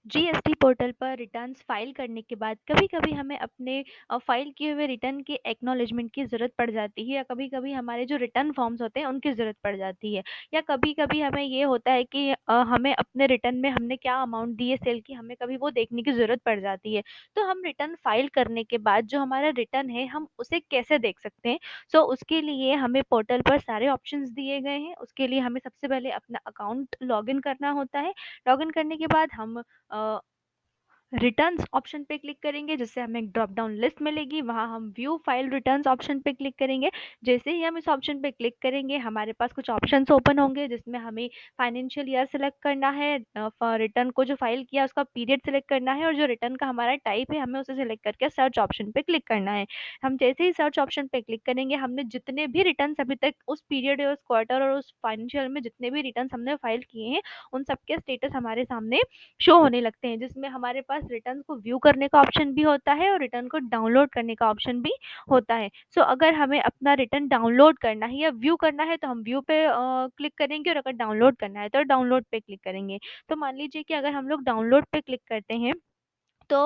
GST portal पर returns file करने के बाद कभी-कभी हमें अपने फाइल किए हुए रिटर्न के एक्नॉलेजमेंट की ज़रूरत पड़ जाती है, या कभी-कभी हमारे जो रिटर्न फॉर्म्स होते हैं उनकी ज़रूरत पड़ जाती है, या कभी-कभी हमें ये होता है कि हमें अपने रिटर्न में हमने क्या अमाउंट दी है सेल की, हमें कभी वो देखने की ज़रूरत पड़ जाती है। तो हम रिटर्न फाइल करने के बाद जो हमारा रिटर्न है हम उसे कैसे देख सकते हैं? सो उसके लिए हमें पोर्टल पर सारे ऑप्शंस दिए गए हैं। उसके लिए हमें सबसे पहले अपना अकाउंट लॉगिन करना होता है। लॉगिन करने के बाद हम अ, रिटर्न्स ऑप्शन पे क्लिक करेंगे, जिससे हमें एक ड्रॉप डाउन लिस्ट मिलेगी। वहाँ हम व्यू फाइल रिटर्न्स ऑप्शन पे क्लिक करेंगे। जैसे ही हम इस ऑप्शन पे क्लिक करेंगे, हमारे पास कुछ ऑप्शंस ओपन होंगे, जिसमें हमें फाइनेंशियल ईयर सेलेक्ट करना है, रिटर्न को जो फाइल किया उसका पीरियड सेलेक्ट करना है, और जो रिटर्न का हमारा टाइप है हमें उसे सेलेक्ट करके सर्च ऑप्शन पे क्लिक करना है। हम जैसे ही सर्च ऑप्शन पे क्लिक करेंगे, हमने जितने भी रिटर्न्स अभी तक उस पीरियड और उस क्वार्टर और उस फाइनेंशियल में जितने भी रिटर्न्स हमने फाइल किए हैं, उन सबके स्टेटस हमारे सामने शो होने लगते हैं, जिसमें हमारे पास रिटर्न को व्यू करने का ऑप्शन भी होता है और रिटर्न को डाउनलोड करने का ऑप्शन भी होता है। सो अगर हमें अपना रिटर्न डाउनलोड करना है या व्यू करना है, तो हम व्यू पे क्लिक करेंगे, और अगर डाउनलोड करना है तो डाउनलोड पे क्लिक करेंगे। तो मान लीजिए कि अगर हम लोग डाउनलोड पे क्लिक करते हैं, तो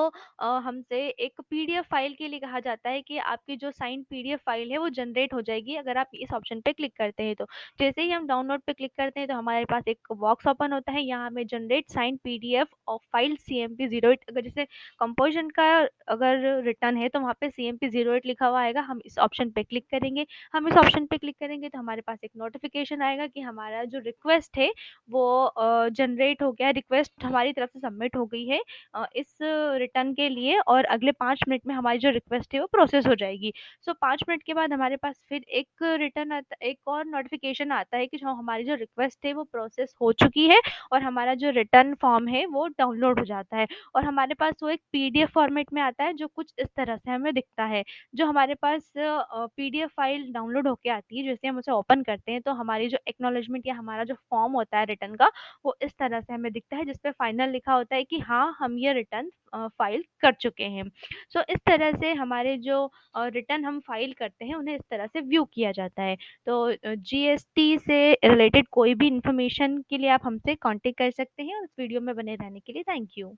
हमसे एक पीडीएफ फाइल के लिए कहा जाता है कि आपकी जो साइंड पीडीएफ फाइल है वो जनरेट हो जाएगी अगर आप इस ऑप्शन पे क्लिक करते हैं तो। जैसे ही हम डाउनलोड पे क्लिक करते हैं, तो हमारे पास एक बॉक्स ओपन होता है, यहाँ हमें generate signed PDF of file CMP08। अगर जैसे कंपोजिशन का अगर रिटर्न है तो वहाँ पे CMP08 लिखा हुआ आएगा, हम इस ऑप्शन पे क्लिक करेंगे। हम इस ऑप्शन पे क्लिक करेंगे तो हमारे पास एक नोटिफिकेशन आएगा कि हमारा जो रिक्वेस्ट है वो जनरेट हो गया, रिक्वेस्ट हमारी तरफ से सबमिट हो गई है इस रिटर्न के लिए, और अगले 5 मिनट में हमारी जो रिक्वेस्ट है वो प्रोसेस हो जाएगी। सो 5 मिनट के बाद हमारे पास फिर एक और नोटिफिकेशन आता है कि जो हमारी जो रिक्वेस्ट है वो प्रोसेस हो चुकी है, और हमारा जो रिटर्न फॉर्म है वो डाउनलोड हो जाता है, और हमारे पास वो एक पीडीएफ फॉर्मेट में आता है, जो कुछ इस तरह से हमें दिखता है। जो हमारे पास पीडीएफ फाइल डाउनलोड होके आती है, जैसे हम उसे ओपन करते हैं, तो हमारी जो एक्नॉलेजमेंट या हमारा जो फॉर्म होता है रिटर्न का, वो इस तरह से हमें दिखता है, जिसपे फाइनल लिखा होता है कि हाँ, हम ये रिटर्न फाइल कर चुके हैं। सो इस तरह से हमारे जो रिटर्न हम फाइल करते हैं उन्हें इस तरह से व्यू किया जाता है। तो जीएसटी से रिलेटेड कोई भी इंफॉर्मेशन के लिए आप हमसे कांटेक्ट कर सकते हैं, और इस वीडियो में बने रहने के लिए थैंक यू।